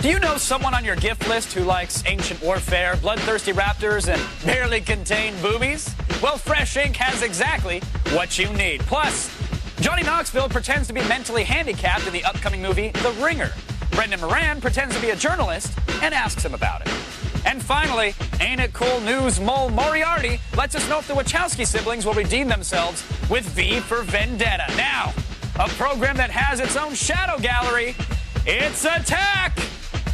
Do you know someone on your gift list who likes ancient warfare, bloodthirsty raptors, and barely contained boobies? Well, Fresh Ink has exactly what you need. Plus, Johnny Knoxville pretends to be mentally handicapped in the upcoming movie The Ringer. Brendan Moran pretends to be a journalist and asks him about it. And finally, ain't it cool news, Mole Moriarty lets us know if the Wachowski siblings will redeem themselves with V for Vendetta. Now, a program that has its own shadow gallery. It's Attack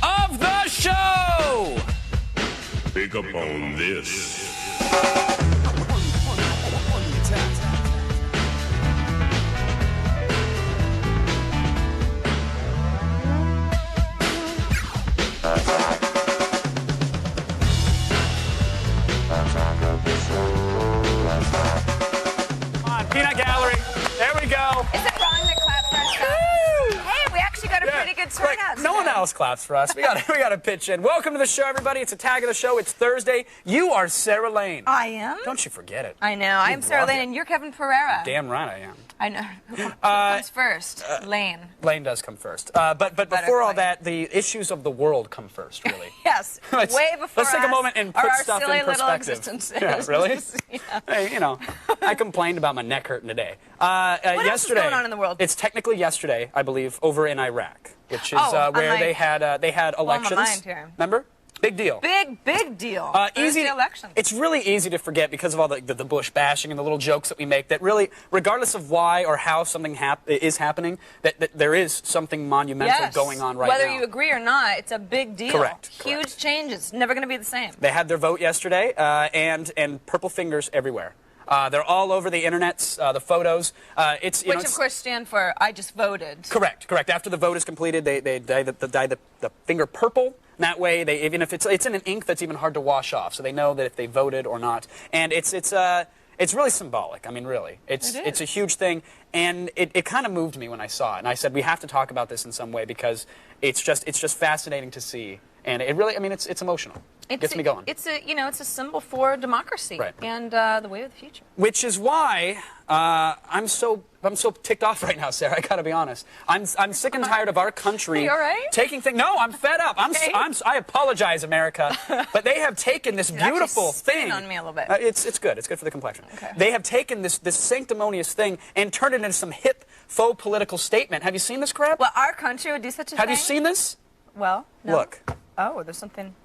of the Show! Pick up on this. Come on, Peanut Gallery. There we go. Is it wrong to clap for us? Hey, we actually got a pretty good turnout. No one else claps for us. We got to pitch in. Welcome to the show, everybody. It's Attack of the Show. It's Thursday. You are Sarah Lane. I am? Don't you forget it. I know. I'm Sarah Lane, and you're Kevin Pereira. Damn right I am. I know. Who comes first? Lane. Lane does come first. But before all that, the issues of the world come first, really. Yes. Way before Let's take a moment and put our stuff silly in little perspective. existences. Yeah, really? Yeah. Hey, you know, I complained about my neck hurting today. What yesterday, else is going on in the world? It's technically yesterday, I believe, over in Iraq, which is where they had elections. my mind here. Remember? Big deal. Big deal. Easy elections. It's really easy to forget because of all the Bush bashing and the little jokes that we make. That really, regardless of why or how something is happening, that there is something monumental going on right now. Whether you agree or not, it's a big deal. Correct. Huge changes. Never going to be the same. They had their vote yesterday, and purple fingers everywhere. They're all over the internets, the photos. Which, of course, stand for I just voted. Correct. After the vote is completed, they dye the finger purple. That way, even if it's in an ink that's even hard to wash off, so they know that if they voted or not. And it's really symbolic. I mean, really, it's a huge thing. And it kind of moved me when I saw it. And I said, we have to talk about this in some way because it's just fascinating to see. And it really, I mean, it's emotional. It gets me going. It's a symbol for democracy and the way of the future. Which is why I'm so ticked off right now, Sarah. I gotta be honest. I'm sick and tired of our country you all right? taking things. No, I'm fed up. I apologize, America, but they have taken this beautiful thing. On me a little bit. It's good. It's good for the complexion. Okay. They have taken this sanctimonious thing and turned it into some hip faux political statement. Have you seen this crap? Well, our country would do such a thing. Have you seen this? Well, no. Look. Oh, there's something.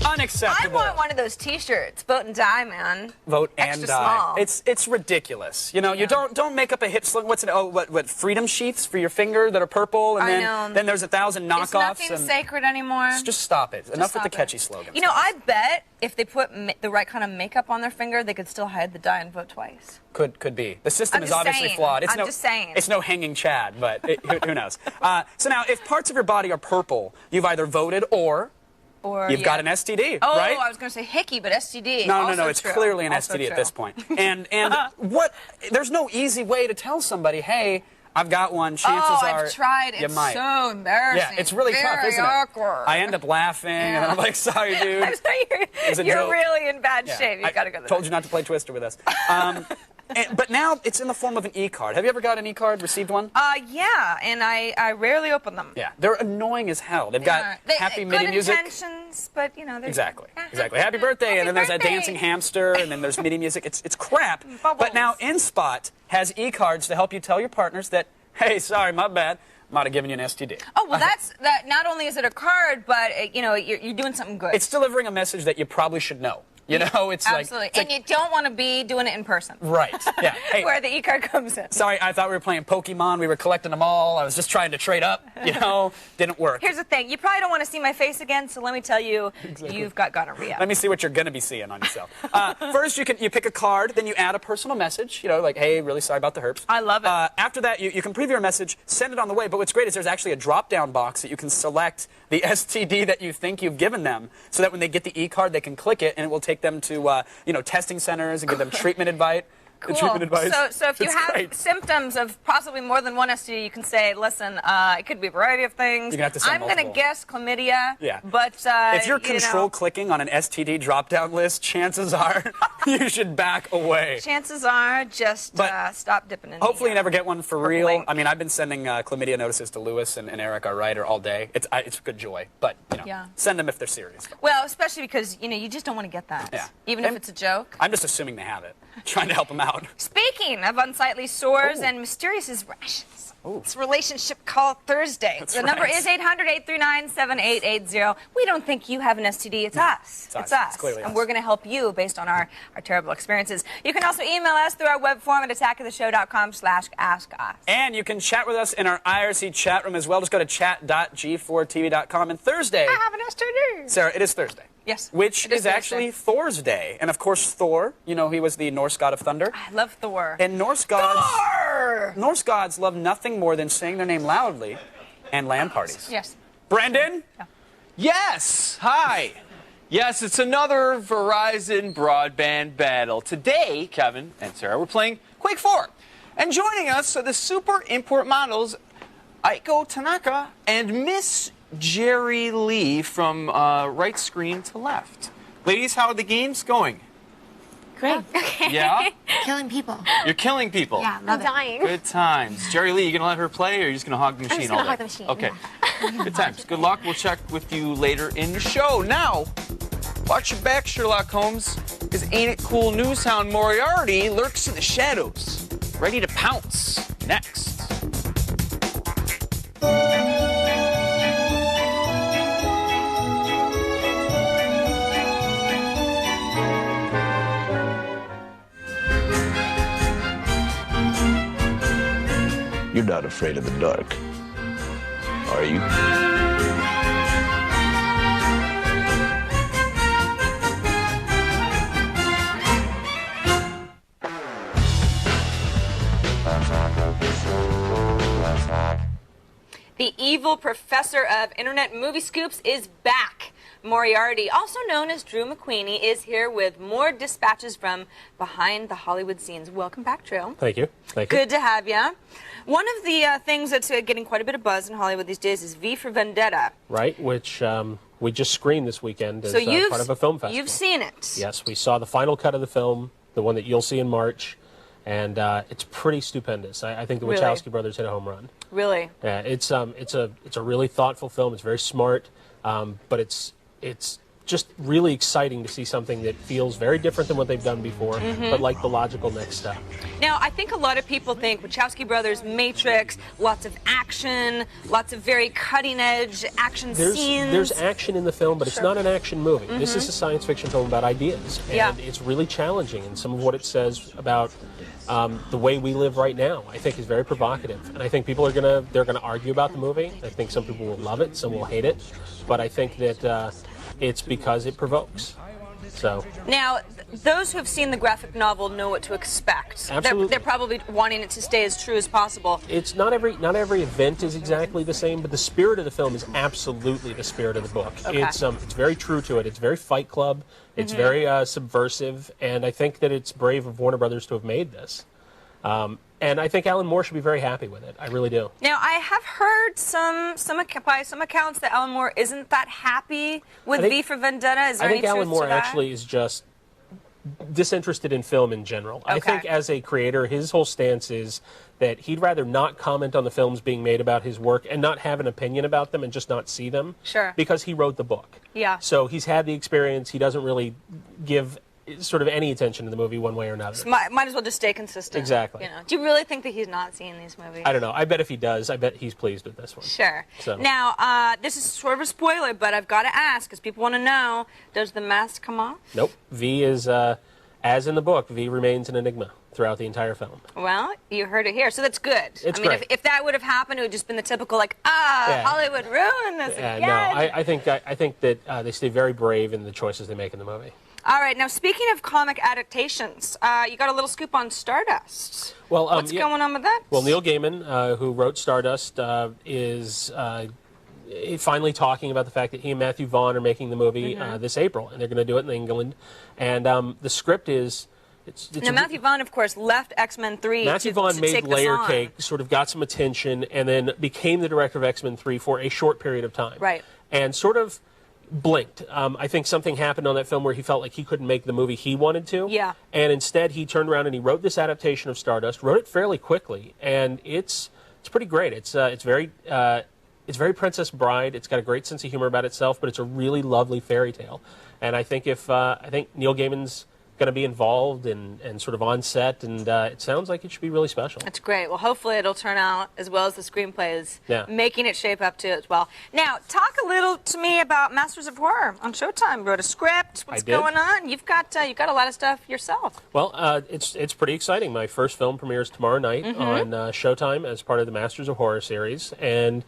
Unacceptable. I want one of those T-shirts. Vote and die, man. Vote and Extra die. small. It's ridiculous. You know, you don't make up a hip sling. What's it? Oh, what freedom sheaths for your finger that are purple, and then there's 1,000 knockoffs. It's nothing sacred anymore. Just stop it. Enough with the stop catchy it. slogans. You know, I bet if they put the right kind of makeup on their finger, they could still hide the die and vote twice. Could be. The system I'm is just obviously saying. flawed. I'm just saying. It's no hanging Chad, but who knows? So now, if parts of your body are purple, you've either voted or you've got an STD, oh, right? I was going to say hickey, but STD. No, also it's true. clearly an Also STD true. at this point. And there's no easy way to tell somebody, hey, I've got one. Chances are I've tried. you It's might. so embarrassing. Yeah, it's really tough, isn't it? awkward. I end up laughing, and then I'm like, sorry, dude. I'm sorry, you're really in bad shape. You've got to go to the told you not to play Twister with us. But now it's in the form of an e-card. Have you ever got an e-card, received one? Yeah, and I rarely open them. Yeah, they're annoying as hell. They've got happy MIDI good music. intentions, but you know, they're Exactly. Happy birthday, and then there's that dancing hamster, and then there's MIDI music. It's crap. But now InSpot has e-cards to help you tell your partners that, hey, sorry, my bad. Might have given you an STD. Oh, well, that. Not only is it a card, but, you're doing something good. It's delivering a message that you probably should know. You know, it's absolutely. like... And you don't want to be doing it in person. Right, yeah. Hey, where the e-card comes in. sorry, I thought we were playing Pokemon. We were collecting them all. I was just trying to trade up, you know. Didn't work. Here's the thing. You probably don't want to see my face again, so let me tell you, you've got gonorrhea. Let me see what you're going to be seeing on yourself. First, you pick a card, then you add a personal message, you know, like, hey, really sorry about the herpes. I love it. After that, you can preview your message, send it on the way, but what's great is there's actually a drop-down box that you can select the STD that you think you've given them, so that when they get the e-card, they can click it, and it will take them to, you know, testing centers and give them treatment advice. Cool. Treatment advice. So if you It's have great. symptoms of possibly more than one STD, you can say, listen, it could be a variety of things. You're gonna have to send I'm going to multiple. guess chlamydia. Yeah. But if you're control clicking on an STD drop-down list, chances are you should back away. chances are just But stop dipping in. Hopefully you never get one for or real. blink. I mean, I've been sending chlamydia notices to Lewis and Eric, our writer, all day. It's good joy, but you know, Yeah. send them if they're serious. Well, especially because you just don't want to get that. Yeah. Even if it's a joke. I'm just assuming they have it, trying to help them out. Speaking of unsightly sores Ooh. and mysterious rashes, Ooh. it's relationship call Thursday. That's the number right. is 800-839-7880. We don't think you have an STD. It's us. It's us. It's clearly and us. we're going to help you based on our terrible experiences. You can also email us through our web form at attackoftheshow.com/askus. And you can chat with us in our IRC chat room as well. Just go to chat.g4tv.com. And Thursday, I have an STD. Sarah, it is Thursday. Yes. Which it is actually Thor's Day. And of course, Thor, you know, he was the Norse god of thunder. I love Thor. And Norse gods Thor! love nothing more than saying their name loudly and LAN parties. Yes. Brandon? Yes! Hi! Yes, it's another Verizon broadband battle. Today, Kevin and Sarah, we're playing Quake 4. And joining us are the super import models, Aiko Tanaka and Miss Jerry Lee from right screen to left. Ladies, how are the games going? Great. Yeah? Killing people. You're killing people. Yeah, love it. dying. Good times. Jerry Lee, you gonna let her play, or are you just gonna hog the machine just all gonna day? hog the machine, Okay. Good times. Good luck. We'll check with you later in the show. Now, watch your back, Sherlock Holmes, because ain't it cool Newshound Moriarty lurks in the shadows, ready to pounce. Next. You're not afraid of the dark, are you? The evil professor of internet movie scoops is back. Moriarty, also known as Drew McQueenie, is here with more dispatches from behind the Hollywood scenes. Welcome back, Drew. Thank you. Thank you. Good to have you. One of the things that's getting quite a bit of buzz in Hollywood these days is V for Vendetta. Right, which we just screened this weekend as So you've part of a film festival. You've seen it. Yes, we saw the final cut of the film, the one that you'll see in March, and it's pretty stupendous. I think the Really? Wachowski brothers hit a home run. Really. Yeah, it's a really thoughtful film. It's very smart, but it's just really exciting to see something that feels very different than what they've done before, Mm-hmm. but like the logical next step. Now, I think a lot of people think Wachowski Brothers, Matrix, lots of action, lots of very cutting-edge action scenes. There's action in the film, but it's not an action movie. This is a science fiction film about ideas, and Yeah. it's really challenging. And some of what it says about the way we live right now, I think, is very provocative. And I think people are they're gonna argue about the movie. I think some people will love it, some will hate it, but I think that it's because it provokes. So. Now, those who have seen the graphic novel know what to expect. Absolutely. They're probably wanting it to stay as true as possible. It's not every event is exactly the same, but the spirit of the film is absolutely the spirit of the book. Okay. It's very true to it. It's very Fight Club. It's very subversive, and I think that it's brave of Warner Brothers to have made this. And I think Alan Moore should be very happy with it. I really do. Now, I have heard by some accounts that Alan Moore isn't that happy with V for Vendetta. Is there I think any Alan truth Moore to that? actually is just disinterested in film in general. I Okay. think as a creator, his whole stance is that he'd rather not comment on the films being made about his work and not have an opinion about them and just not see them. Sure. Because he wrote the book. Yeah. So he's had the experience. He doesn't really give sort of any attention to the movie one way or another. Might as well just stay consistent. Exactly. You know. Do you really think that he's not seeing these movies? I don't know. I bet if he does, I bet he's pleased with this one. Sure. So. Now, this is sort of a spoiler, but I've got to ask, because people want to know, does the mask come off? Nope. V is, as in the book, V remains an enigma throughout the entire film. Well, you heard it here, so that's good. It's I mean, great. if that would have happened, it would have just been the typical, like, Hollywood ruined this again. No, I think that they stay very brave in the choices they make in the movie. All right, now speaking of comic adaptations, you got a little scoop on Stardust. Well, What's going on with that? Well, Neil Gaiman, who wrote Stardust, is finally talking about the fact that he and Matthew Vaughn are making the movie this April, and they're going to do it in England. And the script is... Now, Matthew Vaughn, of course, left X-Men 3 Matthew Vaughn made Layer Cake, sort of got some attention, and then became the director of X-Men 3 for a short period of time. Right. And sort of blinked. I think something happened on that film where he felt like he couldn't make the movie he wanted to. Yeah. And instead, he turned around and he wrote this adaptation of Stardust, wrote it fairly quickly, and it's pretty great. It's very Princess Bride. It's got a great sense of humor about itself, but it's a really lovely fairy tale. And I think I think Neil Gaiman's going to be involved and sort of on set, and it sounds like it should be really special. That's great. Well, hopefully it'll turn out as well as the screenplay is making it shape up to as well. Now, talk a little to me about Masters of Horror on Showtime. Wrote a script. What's going on? You've got a lot of stuff yourself. Well, it's pretty exciting. My first film premieres tomorrow night on Showtime as part of the Masters of Horror series, and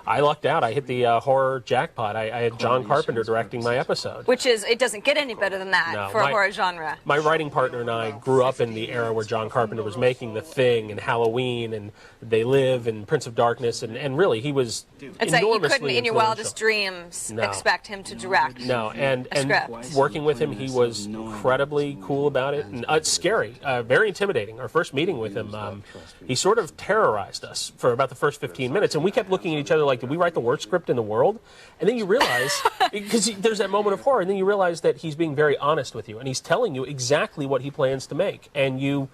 I lucked out. I hit the horror jackpot. I had John Carpenter directing my episode. Which is, it doesn't get any better than that for a horror genre. My writing partner and I grew up in the era where John Carpenter was making The Thing and Halloween and They Live and Prince of Darkness, and really he was it's like you couldn't in your wildest dreams No. expect him to direct and script. Working with him, he was incredibly cool about it, and it's scary, very intimidating. Our first meeting with him, he sort of terrorized us for about the first 15 minutes, and we kept looking at each other like, did we write the worst script in the world? And then you realize, because there's that moment of horror, and then you realize that he's being very honest with you, and he's telling you exactly what he plans to make, and you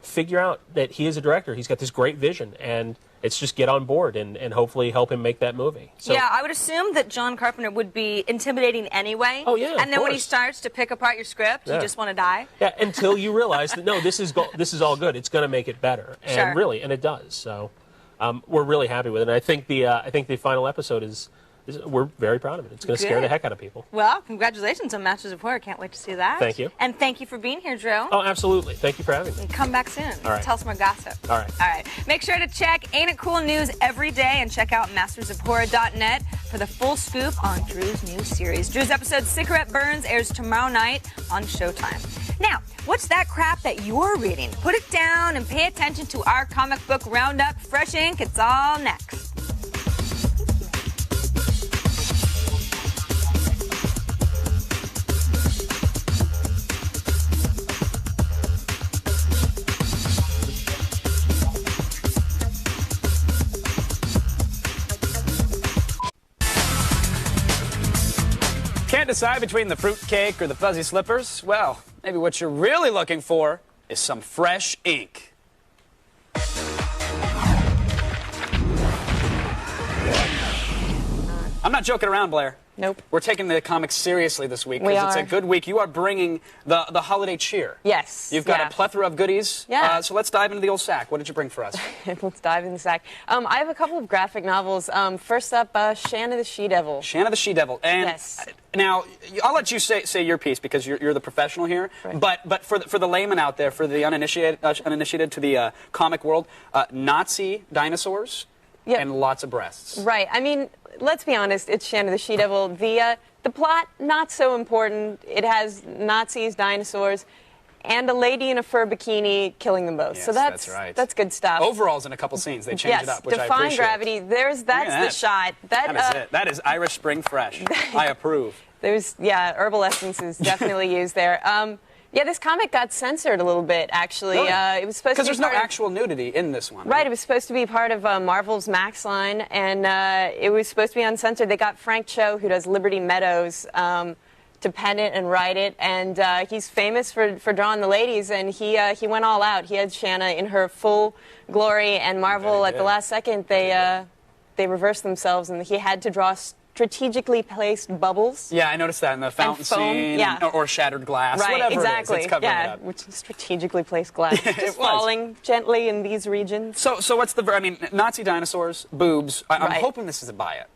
figure out that he is a director. He's got this great vision, and it's just get on board and hopefully help him make that movie. So, yeah, I would assume that John Carpenter would be intimidating anyway. Oh, yeah, and then when he starts to pick apart your script, you just want to die. Yeah, until you realize that, no, this is all good. It's going to make it better. And really, and it does. So we're really happy with it. And I think the final episode is we're very proud of it. It's going to scare the heck out of people. Well, congratulations on Masters of Horror. Can't wait to see that. Thank you. And thank you for being here, Drew. Oh, absolutely. Thank you for having me. And come back soon. All right. Tell us more gossip. All right. All right. Make sure to check Ain't It Cool News every day and check out mastersofhorror.net for the full scoop on Drew's new series. Drew's episode Cigarette Burns airs tomorrow night on Showtime. Now, what's that crap that you're reading? Put it down and pay attention to our comic book roundup. Fresh Ink, it's all next. Can't decide between the fruitcake or the fuzzy slippers? Well, maybe what you're really looking for is some fresh ink. I'm not joking around, Blair. Nope. We're taking the comics seriously this week We because it's are. a good week. You are bringing the holiday cheer. Yes. You've got a plethora of goodies. Yeah. So let's dive into the old sack. What did you bring for us? Let's dive in the sack. I have a couple of graphic novels. First up, Shanna the She-Devil. Shanna the She-Devil. And Yes. Now, I'll let you say your piece because you're the professional here. Right. But for the layman out there, for the uninitiated to the comic world, Nazi dinosaurs and lots of breasts. Right. I mean, let's be honest. It's Shanna the She-Devil. The plot, not so important. It has Nazis, dinosaurs, and a lady in a fur bikini killing them both. Yes, so that's right. That's good stuff. Overalls in a couple scenes. They change it up, which I Defying appreciate. Gravity. That's the shot. That is it. That is Irish Spring Fresh. I approve. Herbal essence is definitely used there. This comic got censored a little bit, actually. Really? It was supposed to be because there's no part of- actual nudity in this one. Right, it was supposed to be part of Marvel's Max line, and it was supposed to be uncensored. They got Frank Cho, who does Liberty Meadows, to pen it and write it, and he's famous for drawing the ladies, and he went all out. He had Shanna in her full glory, and Marvel, at the last second, they reversed themselves, and he had to draw strategically placed bubbles. Yeah, I noticed that in the fountain foam, scene, yeah. or shattered glass, Right, whatever exactly. it is, it's covering it yeah, up. which is strategically placed glass. It Just was. falling gently in these regions. So what's the? I mean, Nazi dinosaurs, boobs. I'm Right. hoping this is a buy it.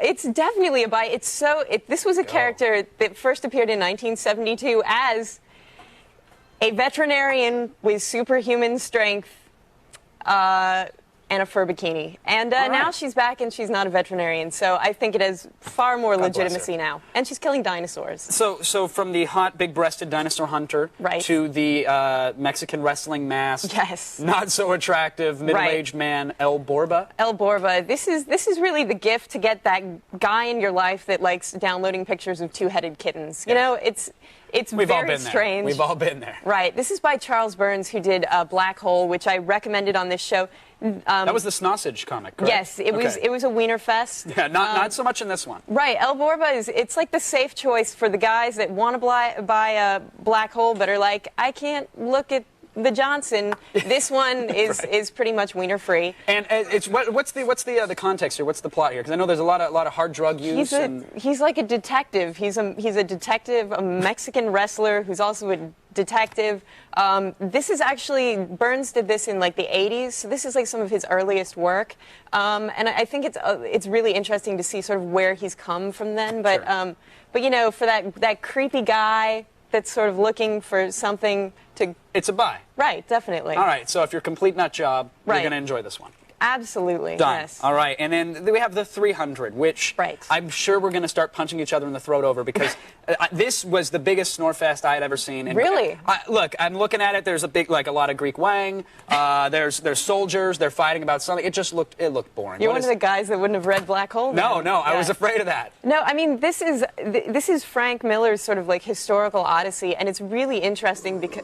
It's definitely a buy. This was a character that first appeared in 1972 as a veterinarian with superhuman strength and a fur bikini. And All right. now she's back and she's not a veterinarian. So I think it has far more God bless legitimacy her. now. And she's killing dinosaurs. So from the hot, big-breasted dinosaur hunter Right. to the Mexican wrestling mask, Yes. not so attractive middle-aged man El Borba. El Borba, this is really the gift to get that guy in your life that likes downloading pictures of two-headed kittens. You know, it's We've all very been there. strange. We've all been there. Right. This is by Charles Burns, who did Black Hole, which I recommended on this show. That was the Snossage comic, correct? Yes, it was. Okay. It was a wiener fest. Yeah, not so much in this one. Right, El Borba it's like the safe choice for the guys that want to buy a Black Hole, but are like, I can't look at the Johnson. This one is pretty much wiener free. And it's what's the context here? What's the plot here? Because I know there's a lot of hard drug use. He's like a detective. He's a detective, a Mexican wrestler who's also a detective. This is actually Burns did this in like the 80s, so this is like some of his earliest work. And I think it's really interesting to see sort of where he's come from then. But Sure. But you know, for that creepy guy that's sort of looking for something to. It's a buy. Right, definitely. All right, so if you're complete nut job, you're Right. going to enjoy this one. Absolutely. Done. Yes. All right, and then we have the 300, which Right. I'm sure we're going to start punching each other in the throat over because this was the biggest Snorefest I had ever seen. And Really? Look, I'm looking at it. There's a lot of Greek wang. There's soldiers. They're fighting about something. It looked boring. You're What one is- of the guys that wouldn't have read Black Hole. No, then. I was Yeah. afraid of that. No, I mean this is Frank Miller's sort of like historical odyssey, and it's really interesting because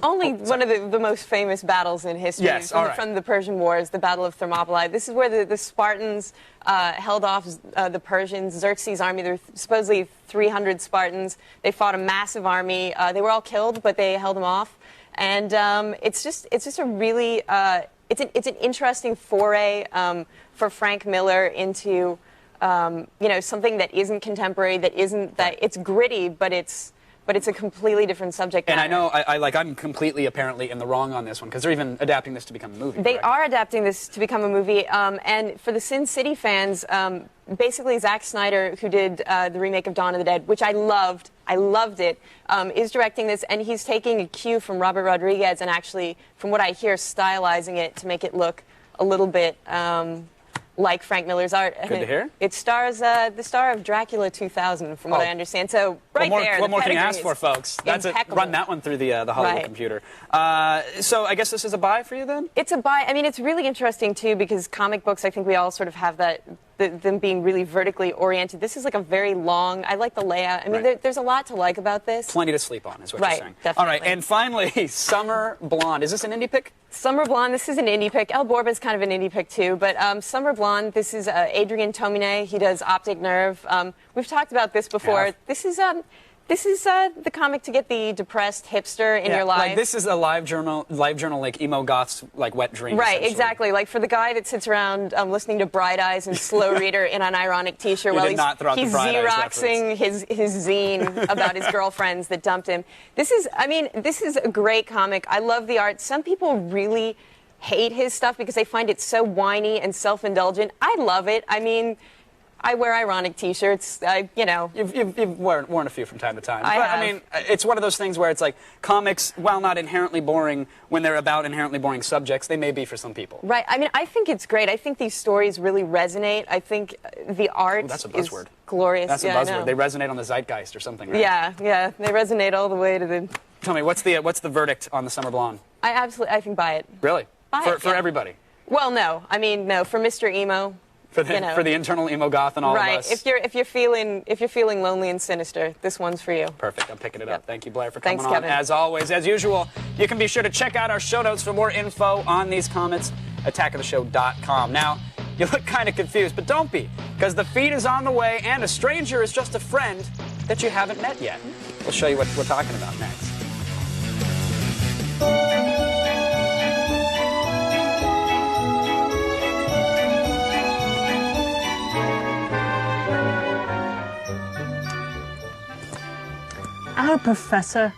only one of the most famous battles in history Yes, all right. from the Persian Wars, the Battle of Thermopylae. This is where the Spartans held off the Persians. Xerxes' army, there were supposedly 300 Spartans. They fought a massive army. They were all killed, but they held them off. And it's just a really it's an interesting foray for Frank Miller into something that isn't contemporary, that isn't that it's gritty, but it's a completely different subject And matter. I know I'm completely apparently in the wrong on this one because they're even adapting this to become a movie. They correct? are adapting this to become a movie, and for the Sin City fans, basically Zack Snyder, who did the remake of Dawn of the Dead, which I loved it, is directing this, and he's taking a cue from Robert Rodriguez and actually, from what I hear, stylizing it to make it look a little bit like Frank Miller's art. Good to hear. It stars the star of Dracula 2000, from what I understand. So right there, What the more can you pedigree ask for, is folks? That's it. impeccable. Run that one through the Hollywood Right. computer. So I guess this is a buy for you then? It's a buy. I mean, it's really interesting, too, because comic books, I think we all sort of have that, them being really vertically oriented. This is like a very long, I like the layout. I mean, Right. there's a lot to like about this. Plenty to sleep on, is what Right, you're saying. definitely. All right, and finally, Summer Blonde. Is this an indie pick? Summer Blonde, this is an indie pick. El Borba is kind of an indie pick, too. But Summer Blonde, this is Adrian Tomine. He does Optic Nerve. We've talked about this before. Yeah. This is the comic to get the depressed hipster in your life. Like this is a live journal like emo goth's like wet dream. Right, essentially. exactly. Like for the guy that sits around listening to Bright Eyes and Slow Reader in an ironic T-shirt You while did not throw out the he's Bright Eyes Xeroxing his zine about his girlfriends that dumped him. This is a great comic. I love the art. Some people really hate his stuff because they find it so whiny and self-indulgent. I love it. I mean, I wear ironic T-shirts. You've worn a few from time to time. I But, have. I mean, it's one of those things where it's like comics, while not inherently boring, when they're about inherently boring subjects, they may be for some people. Right. I mean, I think it's great. I think these stories really resonate. I think the art That's a is buzzword. glorious. That's a Yeah, I buzzword. know. They resonate on the zeitgeist or something, right? Yeah, they resonate all the way to the. Tell me, what's the verdict on the Summer Blonde? I think buy it. Really? Buy it, For yeah. everybody? Well, no, I mean no for Mr. Emo. For the internal emo goth and all Right. of us? If you're feeling lonely and sinister, this one's for you. Perfect. I'm picking it Yep. up. Thank you, Blair, for coming Thanks, on. Kevin. As always, as usual, you can be sure to check out our show notes for more info on these comics, attackoftheshow.com. Now, you look kind of confused, but don't be, because the feed is on the way, and a stranger is just a friend that you haven't met yet. We'll show you what we're talking about next. Oh, Professor,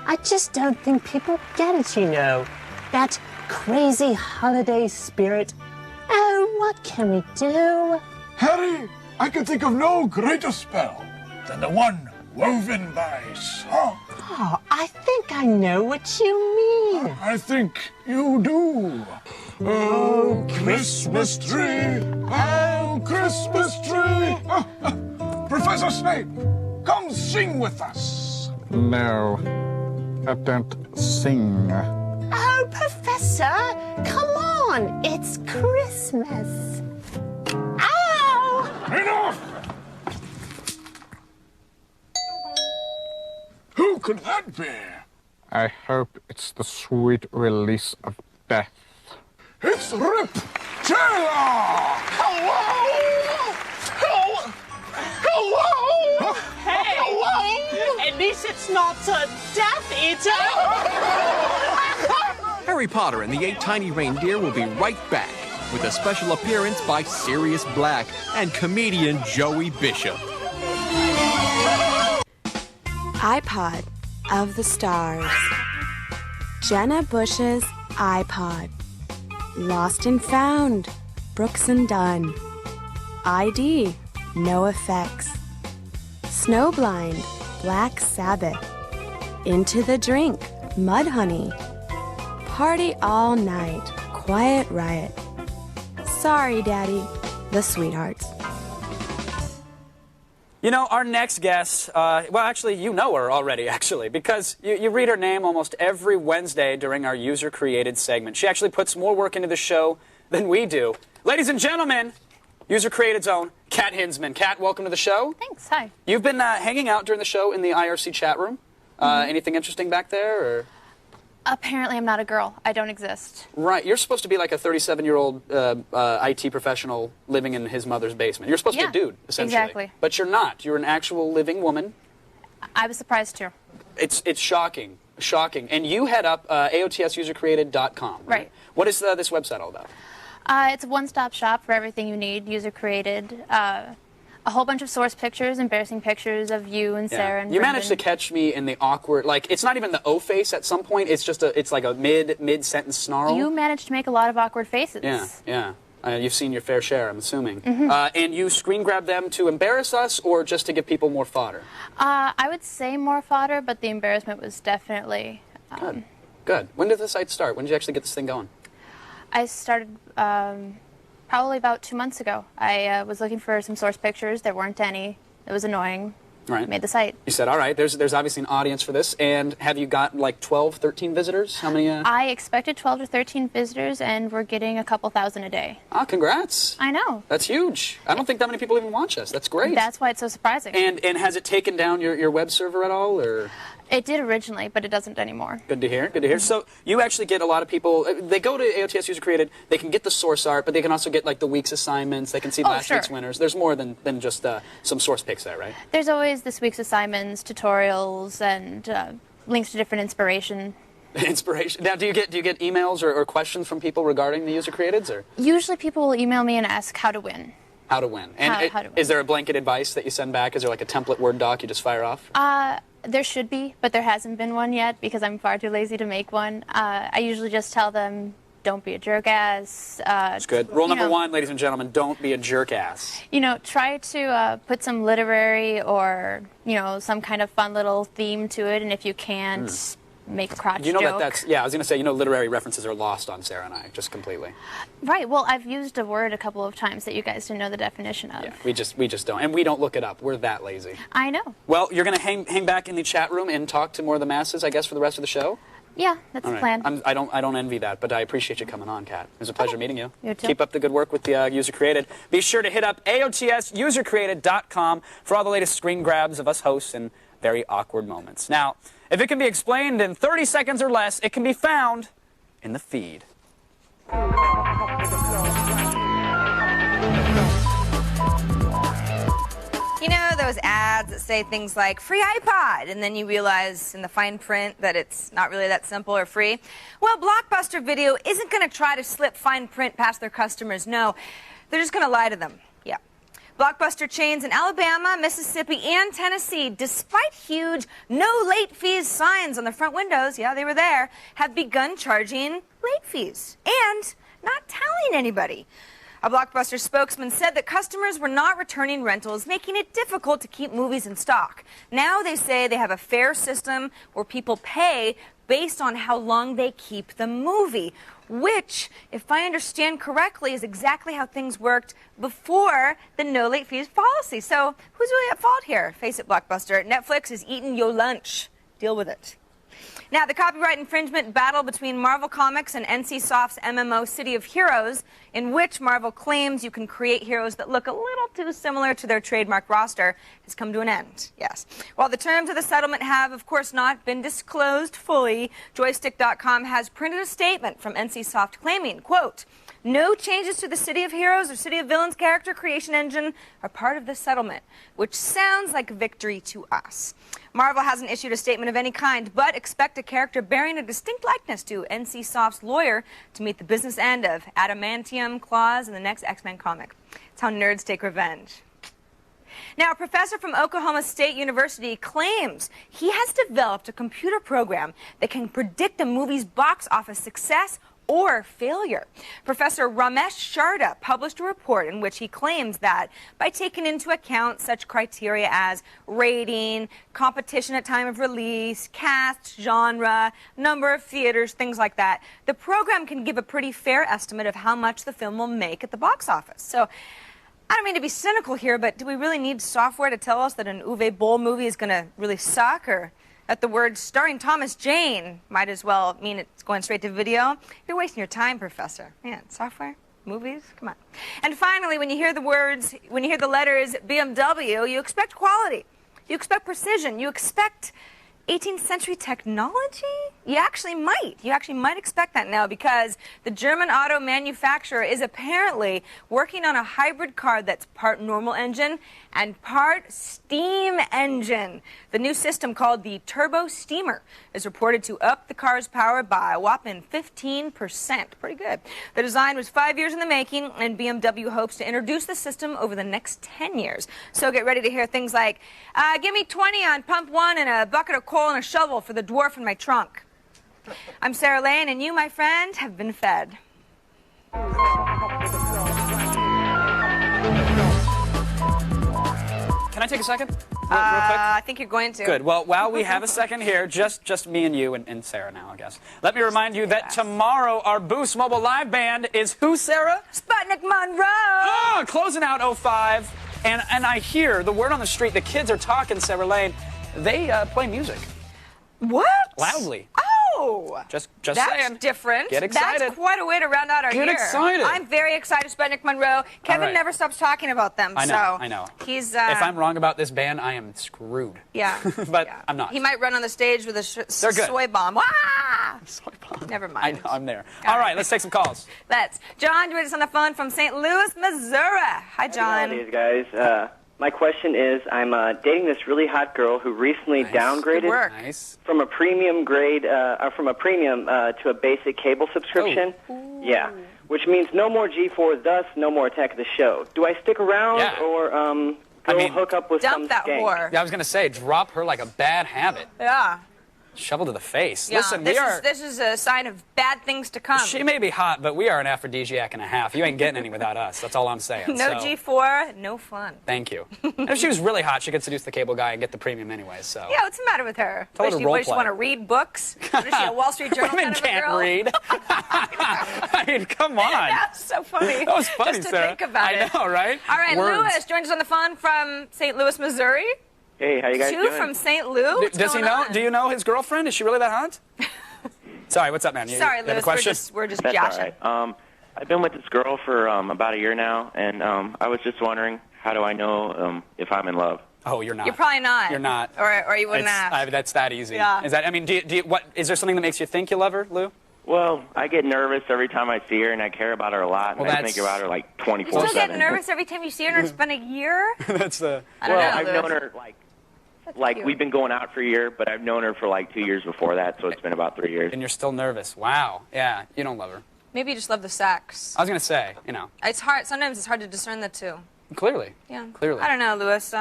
I just don't think people get it, you know. That crazy holiday spirit. Oh, what can we do? Harry, I can think of no greater spell than the one woven by song. Oh, I think I know what you mean. I think you do. Oh, Christmas tree, oh, Christmas tree. Professor Snape, come sing with us. No, I don't sing. Oh, Professor, come on. It's Christmas. Ow! Enough! Who could that be? I hope it's the sweet release of death. It's Rip Taylor! Hello! Hello! Hey! Hello! At least it's not a Death Eater! Harry Potter and the 8 Tiny Reindeer will be right back with a special appearance by Sirius Black and comedian Joey Bishop. iPod of the Stars. Jenna Bush's iPod. Lost and Found, Brooks and Dunn. ID, No Effects. Snowblind, Black Sabbath. Into the Drink, Mudhoney. Party All Night, Quiet Riot. Sorry, Daddy, The Sweethearts. You know, our next guest, well, actually, you know her already, actually, because you read her name almost every Wednesday during our user-created segment. She actually puts more work into the show than we do. Ladies and gentlemen, user-created's own Kat Hinsman. Kat, welcome to the show. Thanks, hi. You've been hanging out during the show in the IRC chat room. Anything interesting back there, or...? Apparently I'm not a girl. I don't exist. Right. You're supposed to be like a 37-year-old IT professional living in his mother's basement. You're supposed to be a dude, essentially. Exactly. But you're not. You're an actual living woman. I was surprised, too. It's shocking. Shocking. And you head up AOTSusercreated.com, right? What is this website all about? It's a one-stop shop for everything you need, user-created. A whole bunch of source pictures, embarrassing pictures of you and Sarah and You Brendan. managed to catch me in the awkward, like, it's not even the O face at some point. It's just it's like a mid-sentence snarl. You managed to make a lot of awkward faces. Yeah. You've seen your fair share, I'm assuming. And you screen grab them to embarrass us or just to give people more fodder? I would say more fodder, but the embarrassment was definitely... Good. When did the site start? When did you actually get this thing going? I started probably about 2 months ago. I was looking for some source pictures. There weren't any. It was annoying. Right. Made the site. You said, all right, there's obviously an audience for this. And have you got like 12, 13 visitors? How many? I expected 12 to 13 visitors, and we're getting a couple thousand a day. Ah, congrats. I know. That's huge. I don't think that many people even watch us. That's great. That's why it's so surprising. And has it taken down your web server at all, or? It did originally, but it doesn't anymore. Good to hear. Good to hear. So you actually get a lot of people. They go to AOTS User Created. They can get the source art, but they can also get like the week's assignments. They can see last week's winners. There's more than just some source picks there, right? There's always this week's assignments, tutorials, and links to different inspiration. Inspiration. Now, do you get emails or questions from people regarding the User Createds, or? Usually, people will email me and ask how to win. How to win. And how to win. Is there a blanket advice that you send back? Is there like a template Word doc you just fire off? There should be, but there hasn't been one yet because I'm far too lazy to make one. I usually just tell them, don't be a jerk-ass. That's good. Rule number one, ladies and gentlemen, don't be a jerk-ass. You know, try to put some literary or, some kind of fun little theme to it, and if you can't, make a crotch You know joke. that's, I was going to say, literary references are lost on Sarah and I, just completely. Right, well, I've used a word a couple of times that you guys didn't know the definition of. Yeah, we just don't. And we don't look it up. We're that lazy. I know. Well, you're going to hang back in the chat room and talk to more of the masses, I guess, for the rest of the show? Yeah, that's the plan. I don't envy that, but I appreciate you coming on, Kat. It was a pleasure meeting you. You too. Keep up the good work with the User Created. Be sure to hit up AOTSusercreated.com for all the latest screen grabs of us hosts and very awkward moments. Now, if it can be explained in 30 seconds or less, it can be found in the feed. You know those ads that say things like free iPod, and then you realize in the fine print that it's not really that simple or free? Well, Blockbuster Video isn't going to try to slip fine print past their customers. No, they're just going to lie to them. Yeah. Blockbuster chains in Alabama, Mississippi, and Tennessee, despite huge no late fees signs on the front windows, yeah, they were there, have begun charging late fees and not telling anybody. A Blockbuster spokesman said that customers were not returning rentals, making it difficult to keep movies in stock. Now they say they have a fair system where people pay based on how long they keep the movie, which, if I understand correctly, is exactly how things worked before the no late fees policy. So who's really at fault here? Face it, Blockbuster. Netflix is eating your lunch. Deal with it. Now, the copyright infringement battle between Marvel Comics and NCSoft's MMO City of Heroes, in which Marvel claims you can create heroes that look a little too similar to their trademark roster, has come to an end. Yes. While the terms of the settlement have, of course, not been disclosed fully, Joystick.com has printed a statement from NCSoft claiming, quote, "No changes to the City of Heroes or City of Villains character creation engine are part of this settlement," which sounds like a victory to us. Marvel hasn't issued a statement of any kind, but expect a character bearing a distinct likeness to NCSoft's lawyer to meet the business end of adamantium clause in the next X-Men comic. It's how nerds take revenge. Now, a professor from Oklahoma State University claims he has developed a computer program that can predict a movie's box office success or failure. Professor Ramesh Sharda published a report in which he claims that by taking into account such criteria as rating, competition at time of release, cast, genre, number of theaters, things like that, the program can give a pretty fair estimate of how much the film will make at the box office. So, I don't mean to be cynical here, but do we really need software to tell us that an Uwe Boll movie is going to really suck, or that the words starring Thomas Jane might as well mean it's going straight to video? You're wasting your time, Professor. Man, software, movies, come on. And finally, when you hear the letters BMW, you expect quality. You expect precision. You expect 18th century technology? You actually might expect that now, because the German auto manufacturer is apparently working on a hybrid car that's part normal engine and part steam engine. The new system, called the Turbo Steamer, is reported to up the car's power by a whopping 15%. Pretty good. The design was 5 years in the making, and BMW hopes to introduce the system over the next 10 years. So get ready to hear things like, give me 20 on pump 1 and a bucket of coal and a shovel for the dwarf in my trunk. I'm Sarah Lane, and you, my friend, have been fed. Can I take a second? Real quick? I think you're going to. Good. Well, while we have a second here, just me and you and Sarah now, I guess. Let me remind you that tomorrow our Boost Mobile Live Band is who, Sarah? Sputnik Monroe! Oh, closing out 05. And I hear the word on the street, the kids are talking, Sarah Lane. They play music. What? Loudly. Oh! Just That's saying. different. Get excited. That's quite a way to round out our year. Get excited. I'm very excited, Sputnik Monroe. Kevin never stops talking about them. I know, I know. He's, if I'm wrong about this band, I am screwed. Yeah. But I'm not. He might run on the stage with a soy bomb. Ah! Soy bomb. Never mind. I know, I'm there. All right, let's take some calls. Let's. John joined us on the phone from St. Louis, Missouri. Hi, John. Howdy, guys. My question is, I'm dating this really hot girl who recently downgraded from a premium grade, from a premium to a basic cable subscription. Oh. Yeah, which means no more G4, thus no more Attack of the Show. Do I stick around or go hook up with some that skank? whore. Yeah, I was going to say, drop her like a bad habit. Yeah. Shovel to the face. Yeah, Listen, this is a sign of bad things to come. She may be hot, but we are an aphrodisiac and a half. You ain't getting any without us. That's all I'm saying. No G4, no fun. Thank you. If she was really hot, she could seduce the cable guy and get the premium anyway. So. Yeah, what's the matter with her? Tell her to Does she role want to read books? What is she, a Wall Street Journal Women kind of a can't girl? read. I mean, come on. That's so funny. That was funny, Just to Sarah. think about it. I know, right? All right, Words. Lewis joins us on the phone from St. Louis, Missouri. Hey, how you guys Two doing? from St. Louis? What's Does he going know? on? Do you know his girlfriend? Is she really that hot? Sorry, what's up, man? Sorry, you have a Lewis, question? we're just That's joshing. all right. I've been with this girl for about a year now, and I was just wondering, how do I know if I'm in love? Oh, you're not. You're probably not. You're not. Or you wouldn't ask. That's that easy. Yeah. Is that? I mean, what? Is there something that makes you think you love her, Lou? Well, I get nervous every time I see her, and I care about her a lot, and Well, I think about her like 24/7. You still get nervous every time you see her and it's been a year? That's the. I don't know, I've Lou. known her like we've been going out for a year, but I've known her for like 2 years before that, so it's been about 3 years. And you're still nervous. Wow. Yeah, you don't love her. Maybe you just love the sex. I was gonna say, you know. It's hard. Sometimes it's hard to discern the two. Clearly. Yeah. Clearly. I don't know, Lewis.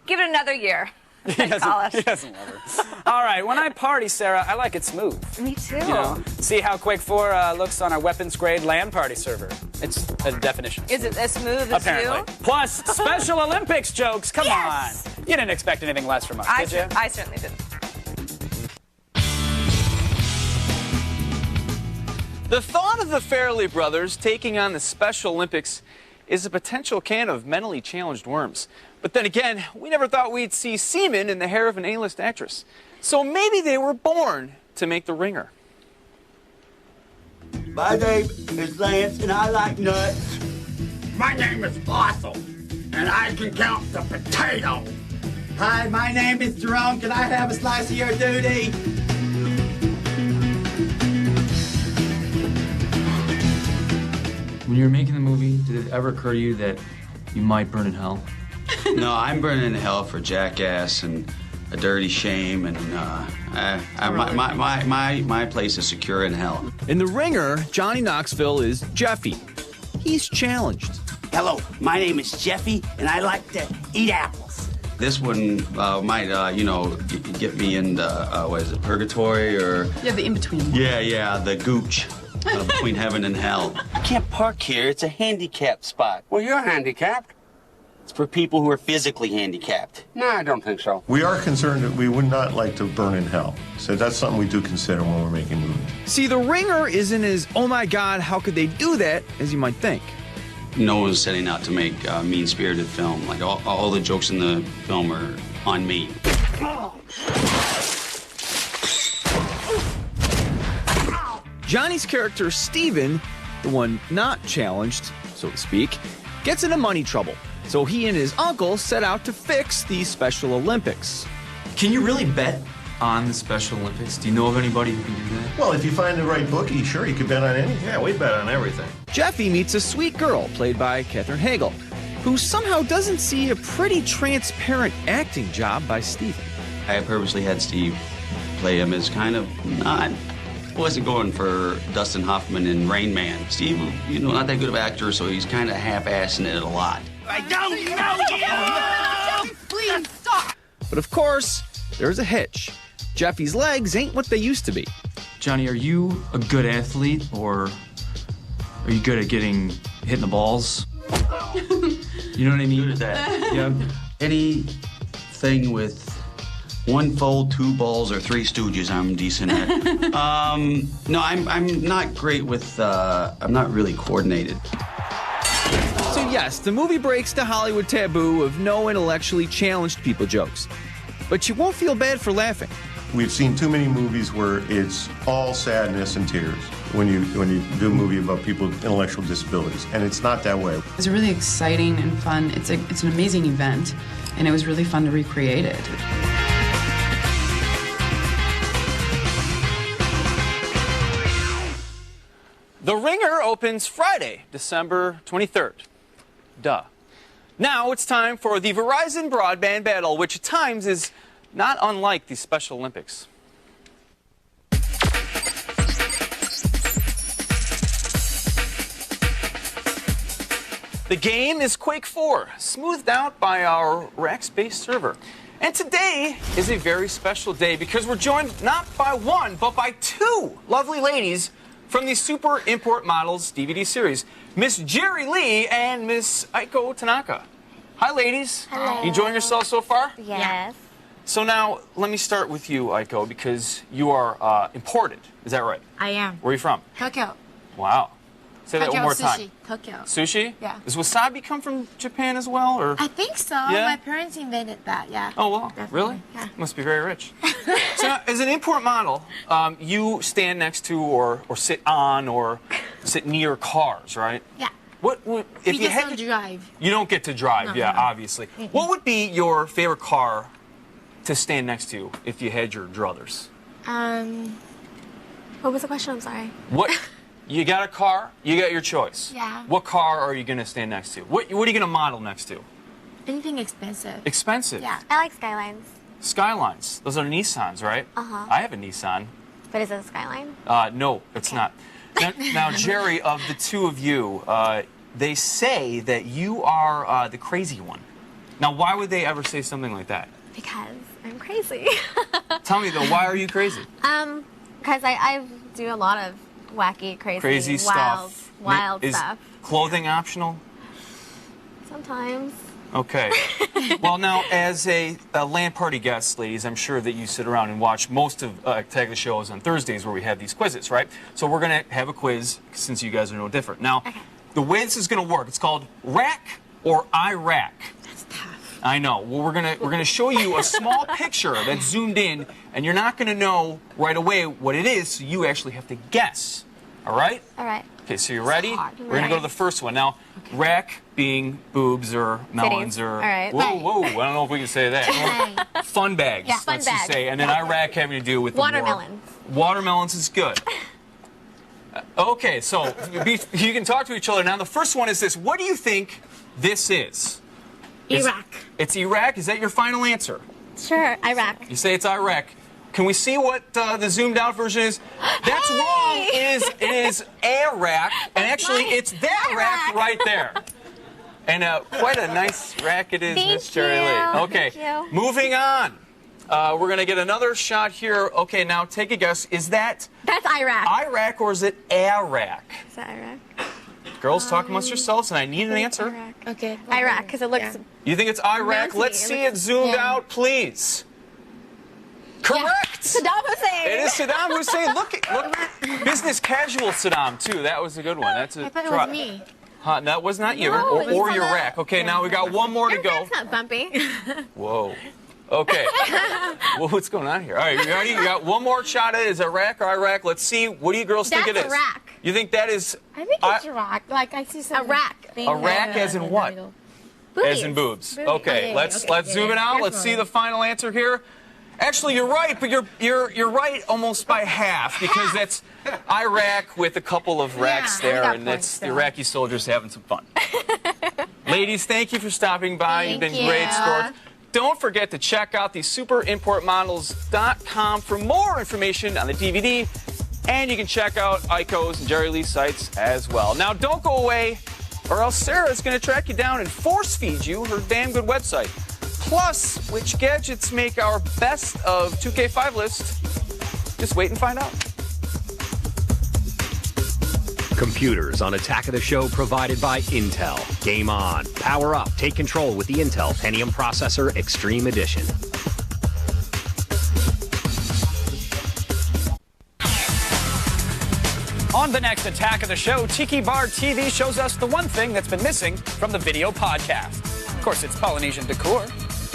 Give it another year. He doesn't love her. All right, when I party, Sarah, I like it smooth. Me too. You know, see how Quake 4 looks on our weapons-grade LAN party server. It's a definition. Is it as smooth as Apparently. you? Plus, Special Olympics jokes. Come on. You didn't expect anything less from us, did you? I certainly didn't. The thought of the Farrelly brothers taking on the Special Olympics is a potential can of mentally challenged worms. But then again, we never thought we'd see semen in the hair of an A-list actress. So maybe they were born to make the ringer. My name is Lance, and I like nuts. My name is Arthur, and I can count the potato. Hi, my name is Jerome. Can I have a slice of your duty? When you were making the movie, did it ever occur to you that you might burn in hell? No, I'm burning in hell for Jackass and A Dirty Shame, and my place is secure in hell. In The Ringer, Johnny Knoxville is Jeffy. He's challenged. Hello, my name is Jeffy, and I like to eat apples. This one might, get me into, what is it, purgatory or? Yeah, the in-between. Yeah, the gooch between heaven and hell. I can't park here. It's a handicapped spot. Well, you're handicapped. It's for people who are physically handicapped. No, I don't think so. We are concerned that we would not like to burn in hell. So that's something we do consider when we're making movies. See, The Ringer isn't as, oh my God, how could they do that, as you might think. No one's setting out to make a mean-spirited film. Like, all the jokes in the film are on me. Johnny's character, Steven, the one not challenged, so to speak, gets into money trouble. So he and his uncle set out to fix the Special Olympics. Can you really bet on the Special Olympics? Do you know of anybody who can do that? Well, if you find the right bookie, sure, you could bet on anything. Yeah, we bet on everything. Jeffy meets a sweet girl, played by Katherine Hagel, who somehow doesn't see a pretty transparent acting job by Steven. I purposely had Steve play him as kind of not... wasn't going for Dustin Hoffman in Rain Man. Steve, not that good of an actor, so he's kind of half-assing it a lot. I don't know you! Please stop! But of course, there's a hitch. Jeffy's legs ain't what they used to be. Johnny, are you a good athlete, or are you good at hitting the balls? You know what I mean? Good at that. Yeah. Anything with 1 fold, 2 balls, or 3 stooges, I'm decent at. No, I'm not great with. I'm not really coordinated. So yes, the movie breaks the Hollywood taboo of no intellectually challenged people jokes. But you won't feel bad for laughing. We've seen too many movies where it's all sadness and tears when you do a movie about people with intellectual disabilities, and it's not that way. It's a really exciting and fun. It's an amazing event, and it was really fun to recreate it. The Ringer opens Friday, December 23rd. Duh. Now it's time for the Verizon broadband battle, which at times is not unlike the Special Olympics. The game is Quake 4, smoothed out by our Rackspace server. And today is a very special day because we're joined not by one, but by 2 lovely ladies from the Super Import Models DVD series, Miss Jerry Lee and Miss Aiko Tanaka. Hi, ladies. Hello. You enjoying yourselves so far? Yes. So now, let me start with you, Aiko, because you are imported. Is that right? I am. Where are you from? Tokyo. Wow. Say that one more sushi. time. Tokyo. Sushi? Yeah. Does wasabi come from Japan as well, or? I think so. Yeah? My parents invented that, yeah. Oh, well, Definitely. really? Yeah. Must be very rich. So now, as an import model, you stand next to or sit on or sit near cars, right? Yeah. What would, if We you just had don't to, drive. You don't get to drive, No, yeah, no. obviously. What would be your favorite car to stand next to if you had your druthers? What was the question? I'm sorry. What? You got a car, you got your choice. Yeah. What car are you going to stand next to? What are you going to model next to? Anything expensive. Expensive? Yeah. I like Skylines. Skylines. Those are Nissans, right? Uh-huh. I have a Nissan. But is it a Skyline? No, it's not. Now, Jerry, of the 2 of you, they say that you are the crazy one. Now, why would they ever say something like that? Because I'm crazy. Tell me, though, why are you crazy? Because I do a lot of wacky, crazy stuff. Wild Is stuff. clothing optional? Sometimes. Okay. Well, now, as a LAN party guest, ladies, I'm sure that you sit around and watch most of Attack of the Shows on Thursdays where we have these quizzes, right? So we're going to have a quiz since you guys are no different. Now, the way this is going to work, it's called Rack or Iraq. That's tough. I know. Well, we're gonna show you a small picture that's zoomed in, and you're not going to know right away what it is, so you actually have to guess. All right? All right. Okay, so you ready? We're going to go to the first one. Now, rack being boobs or melons or... All right. Whoa, I don't know if we can say that. Fun bags, Yeah, fun let's just bags. say. And then Iraq having to do with the war. Watermelons. Watermelons is good. Okay, so you can talk to each other. Now, the first one is this. What do you think this is? Iraq. It's Iraq? Is that your final answer? Sure, Iraq. You say it's Iraq. Can we see what the zoomed out version is? That's wrong. It is Iraq, and actually it's that rack right there. And quite a nice rack it is, Miss Cherry Lee. Okay, Thank you. moving on. We're going to get another shot here. Okay, now take a guess. Is that That's Iraq. Iraq or is it Iraq? Is that Iraq? Girls, talk amongst yourselves, and I need an answer. Iraq. Okay. Iraq, because it looks... You think it's Iraq? No, Let's see it zoomed out, please. Correct! Saddam Hussein! It is Saddam Hussein. Look, business casual Saddam, too. That was a good one. That's a I thought it was me. That was not you, No, it was or your Saddam. rack. Okay, now we got one more to go. That's not bumpy. Whoa. Okay. Well, what's going on here? All right, you ready? You got one more shot at it. Is it Iraq or Iraq? Let's see. What do you girls think it is? That's Iraq. You think that is... I think it's Iraq. Like, I see some... Iraq. Iraq as in what? As in boobs. Okay, let's zoom it out. Let's see the final answer here. Actually, you're right, but you're right almost by half because that's Iraq with a couple of racks there, and that's the Iraqi soldiers having some fun. Ladies, thank you for stopping by. You've been great sport. Don't forget to check out the superimportmodels.com for more information on the DVD, and you can check out Ico's and Jerry Lee's sites as well. Now, don't go away, or else Sarah's going to track you down and force feed you her damn good website. Plus, which gadgets make our best of 2K5 list? Just wait and find out. Computers on Attack of the Show provided by Intel. Game on. Power up. Take control with the Intel Pentium Processor Extreme Edition. On the next Attack of the Show, Tiki Bar TV shows us the one thing that's been missing from the video podcast. Of course, it's Polynesian decor.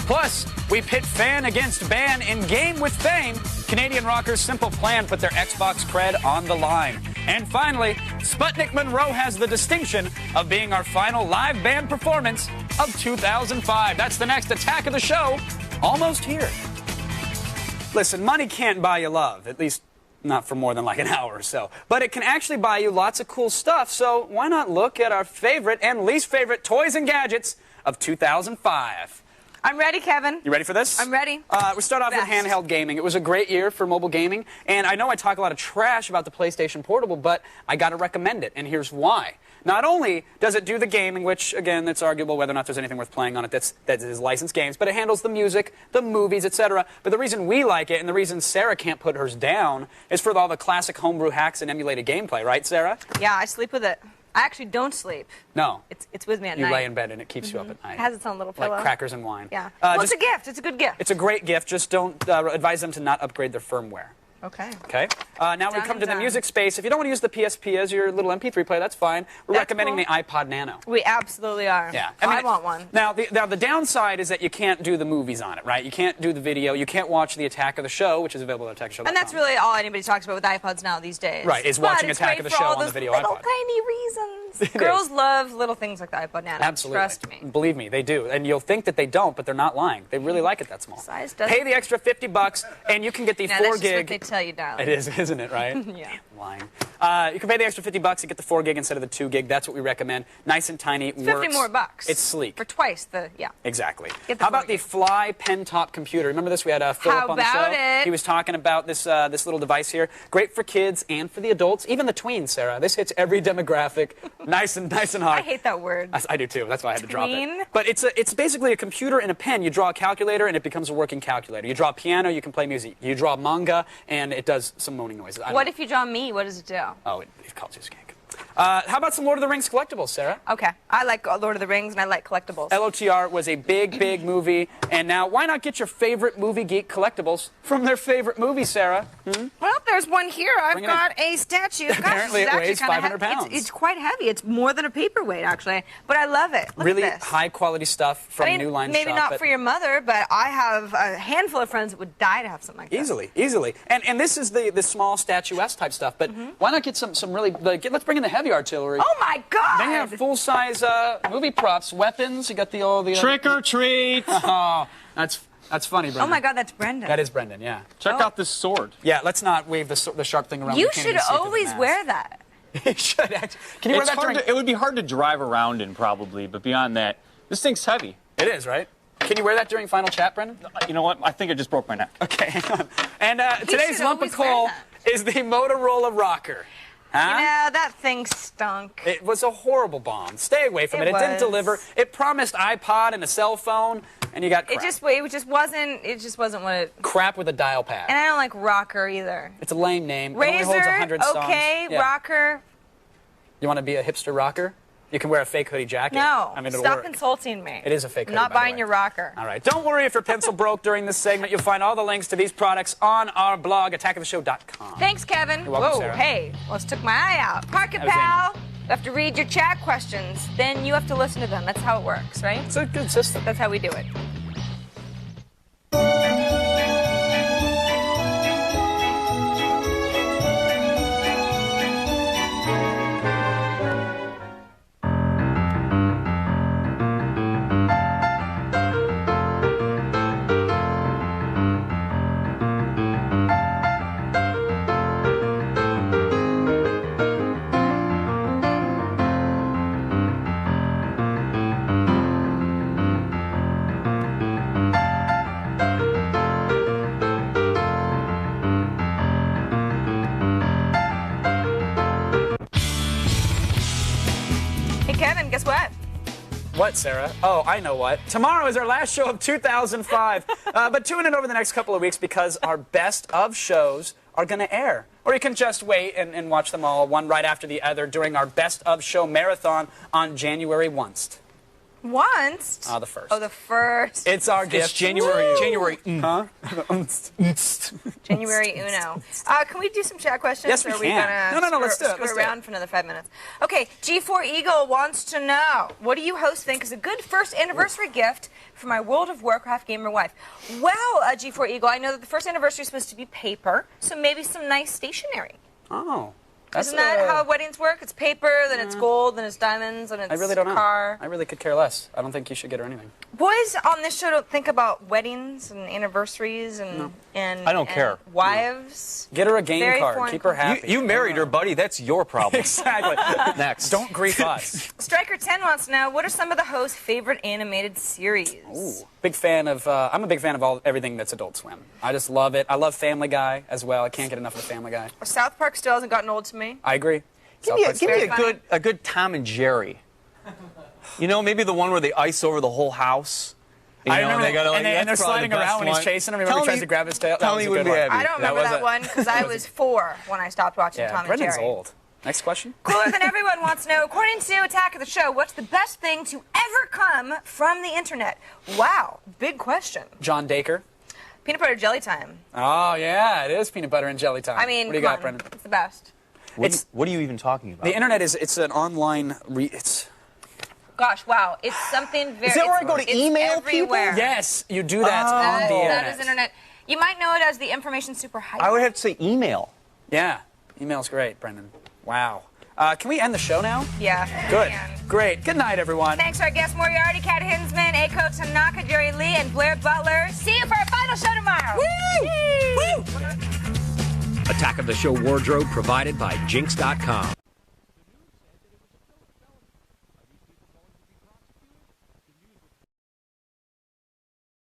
Plus, we pit fan against ban in Game with Fame. Canadian rockers Simple Plan put their Xbox cred on the line. And finally, Sputnik Monroe has the distinction of being our final live band performance of 2005. That's the next Attack of the Show, almost here. Listen, money can't buy you love, at least not for more than like an hour or so. But it can actually buy you lots of cool stuff, so why not look at our favorite and least favorite toys and gadgets of 2005. I'm ready, Kevin. You ready for this? I'm ready. We start off with handheld gaming. It was a great year for mobile gaming, and I know I talk a lot of trash about the PlayStation Portable, but I got to recommend it, and here's why. Not only does it do the gaming, which, again, it's arguable whether or not there's anything worth playing on it that is licensed games, but it handles the music, the movies, etc. But the reason we like it, and the reason Sarah can't put hers down, is for all the classic homebrew hacks and emulated gameplay, right, Sarah? Yeah, I sleep with it. I actually don't sleep. No. It's with me at night. You lay night. in bed and it keeps you up at night. It has its own little pillow. Like crackers and wine. Yeah. Well, it's a gift. It's a good gift. It's a great gift. Just don't advise them to not upgrade their firmware. Okay. Okay. Now we come to the music space. If you don't want to use the PSP as your little MP3 player, that's fine. We're recommending the iPod Nano. We absolutely are. Yeah. I want one. Now the downside is that you can't do the movies on it, right? You can't do the video. You can't watch the Attack of the Show, which is available at AttackOfTheShow.com. And that's really all anybody talks about with iPods now these days. Right, is watching Attack of the Show on the video little iPod. tiny reasons. Girls love little things like the iPod Nano. Absolutely. Trust me. Believe me, they do. And you'll think that they don't, but they're not lying. They really like it that small. Size doesn't. Pay the extra $50 and you can get the Now, 4 that's just gig. what they tell you, darling. It is, isn't it, right? Yeah. lying. You can pay the extra $50 to get the 4 gig instead of the 2 gig. That's what we recommend. Nice and tiny. It's 50 more bucks. It's sleek. For twice the, yeah. Exactly. Get the How about 4 the Fly pen top computer? Remember this? We had Philip on the show. How about it? He was talking about this this little device here. Great for kids and for the adults, even the tweens, Sarah. This hits every demographic. nice and hard. I hate that word. I do too. That's why I had to drop Tween? it. But it's basically a computer and a pen. You draw a calculator and it becomes a working calculator. You draw a piano, you can play music. You draw manga and it does some moaning noises. What if you draw me? What does it do? Oh, it calls you a skank. How about some Lord of the Rings collectibles, Sarah? Okay. I like Lord of the Rings and I like collectibles. LOTR was a big movie, and now why not get your favorite movie geek collectibles from their favorite movie, Sarah? Well, there's one here. I've got a statue. Gosh, Apparently it's it actually weighs kinda 500 pounds. It's quite heavy. It's more than a paperweight, actually. But I love it. Look Really at this. high-quality stuff from I mean, New Line maybe Shop. not for your mother, but I have a handful of friends that would die to have something like that. Easily. And this is the small statuesque type stuff, but why not get some really, let's bring in the heavy artillery. Oh my God! They have full-size movie props, weapons. You got the Trick or treat. Oh, that's funny, Brendan. Oh my God, that's Brendan. That is Brendan, yeah. Check out this sword. Yeah, let's not wave the sharp thing around. You We can't should even see through the always mask. wear that. You should actually. Can you wear that during... It would be hard to drive around in, probably, but beyond that, this thing's heavy. It is, right? Can you wear that during Final Chat, Brendan? You know what? I think I just broke my neck. Okay, hang on. And today's lump of coal is the Motorola Rocker. Huh? You know, that thing stunk. It was a horrible bomb. Stay away from it. It didn't was. deliver. It promised iPod and a cell phone, and you got crap. It just wasn't what it... Crap with a dial pad. And I don't like Rocker either. It's a lame name. It only holds Razor, 100 songs. okay, Yeah. Rocker. You want to be a hipster rocker? You can wear a fake hoodie jacket. No, I mean, it'll stop work. insulting me. It is a fake I'm hoodie, not by the buying way. your Rocker. All right. Don't worry if your pencil broke during this segment. You'll find all the links to these products on our blog, attackoftheshow.com. Thanks, Kevin. You're welcome, Whoa, Sarah. hey, almost took my eye out. Park it, That was pal. You have to read your chat questions. Then you have to listen to them. That's how it works, right? It's a good system. That's how we do it. Hey, Kevin, guess what? What, Sarah? Oh, I know what. Tomorrow is our last show of 2005. But tune in over the next couple of weeks because our best of shows are going to air. Or you can just wait and watch them all, one right after the other, during our best of show marathon on January 1st. Once. The 1st. Oh, the 1st. It's our gift. It's January. Huh? January Uno. Can we do some chat questions? Yes, we or are can. Gonna No, let's do it. screw Let's do around it. for another 5 minutes. Okay, G4 Eagle wants to know, what do you hosts think is a good first anniversary gift for my World of Warcraft gamer wife? Well, G4 Eagle, I know that the first anniversary is supposed to be paper, so maybe some nice stationery. Oh. Isn't that how weddings work? It's paper, then it's gold, then it's diamonds, then it's I really don't know. car. I really could care less. I don't think you should get her anything. Boys on this show don't think about weddings and anniversaries and I don't care. Wives. Get her a game Very card. foreign Keep her happy. You married her, buddy. That's your problem. Exactly. Next. Don't grief us. Striker 10 wants to know, what are some of the hosts' favorite animated series? Ooh. Big fan of. I'm a big fan of everything that's Adult Swim. I just love it. I love Family Guy as well. I can't get enough of the Family Guy. South Park still hasn't gotten old to me. I agree. Give me Very funny. a good Tom and Jerry. You know, maybe the one where they ice over the whole house. You I know, remember, they gotta, like, and they're that's probably sliding the best around when he's one. chasing him. Remember, he tries to grab his tail. Tell me you wouldn't be happy. I don't remember that one because I was 4 when I stopped watching Tom and Brendan's Jerry. old. Next question. Cooler Than Everyone wants to know, according to Attack of the Show, what's the best thing to ever come from the internet? Wow, big question. John Dacre. Peanut butter jelly time. Oh, yeah, it is peanut butter and jelly time. I mean, what do you come got, on, Brendan? it's the best. What are you even talking about? The internet it's an online. It's. Gosh, wow, it's something very. Is that where I go to it's email everywhere. people? Yes, you do that on the internet. That is internet. You might know it as the information super hype. I would have to say email. Yeah, email's great, Brendan. Wow. Can we end the show now? Yeah. Good. we can. Great. Good night, everyone. Thanks to our guests Moriarty, Kat Hinsman, Aiko Tanaka, Jerry Lee, and Blair Butler. See you for our final show tomorrow. Woo! Woo! Attack of the Show wardrobe provided by Jinx.com.